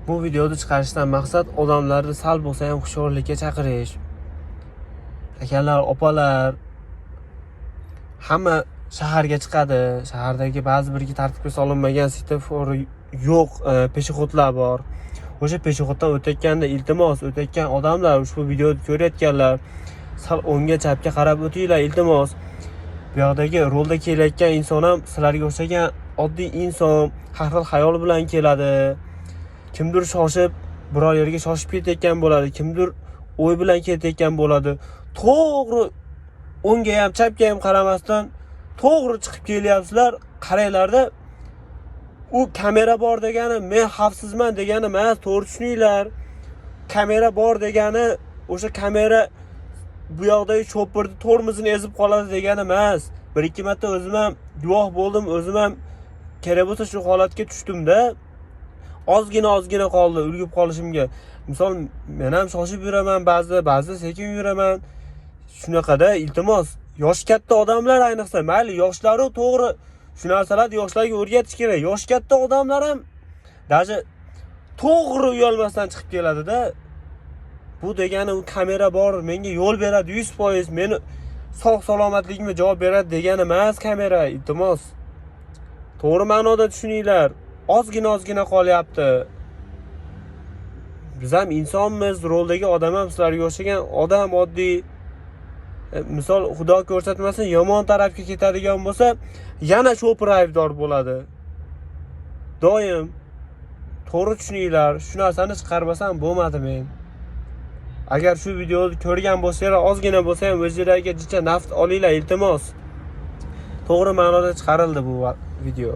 Bu videoni chiqarishdan maqsad odamlarni sal bo'lsa ham hushyorlikka chaqirish. Akalar, opalar hamma shaharga chiqadi. Shahardagi ba'zi bir tartibga solinmagan svetofor yo'q, peshixodlar bor. O'sha peshixoddan o'tayotganda iltimos, o'tayotgan odamlar, ushbu videoni ko'rayotganlar, sal o'ngga chapga qarab o'tinglar iltimos. Bu yoqdagi rolda kelayotgan inson ham sizlarga o'xshagan oddiy inson, har xil xayol bilan keladi. Kimdir shoshib biror yerga shoshib ketayotgan bo'ladi, kimdir o'y bilan ketayotgan bo'ladi. To'g'ri o'ngga ham chapga ham qaramasdan to'g'ri chiqib kelyapsizlar. Qaranglarda, u kamera bor degani men xavfsizman degani emas, to'g'ri tushuninglar. Kamera bor degani o'sha kamera bu yoqdagi chopperni tormozini ezib qoladi degani emas. Bir ikki marta o'zim ham guvoh bo'ldim, o'zim ham kerak bo'lsa shu holatga tushdim-da. Ozgina qoldi ulgib qolishimga. Misol, men ham shoshib yuraman, ba'zida sekin yuraman. Shunaqada iltimos, yosh katta odamlar ayniqsa, mayli yoshlari to'g'ri shu narsalarni yoshlarga o'rgatish kerak. Yosh katta odamlar ham даже to'g'ri uyalmasdan chiqib keladi-da. Bu degani u kamera bor, menga yo'l beradi 100%, meni sog' salomatligimga javob beradi degani emas kamera, iltimos. To'g'ri ma'noda tushuninglar. Ozgina qolyapti. Biz ham insonmiz, roldagi odam ham sizlarga o'xshagan odam oddiy. Misol, Xudo ko'rsatmasin, yomon tarafga ketadigan bo'lsa, yana shopir aybdor bo'ladi. Doim to'g'ri tushuninglar, shu narsani chiqarmasam bo'lmadi men. Agar shu videoni ko'rgan bo'lsanglar, ozgina bo'lsa ham o'zingizlarga jicha naft olinglar iltimos. To'g'ri ma'noda chiqarildi bu video.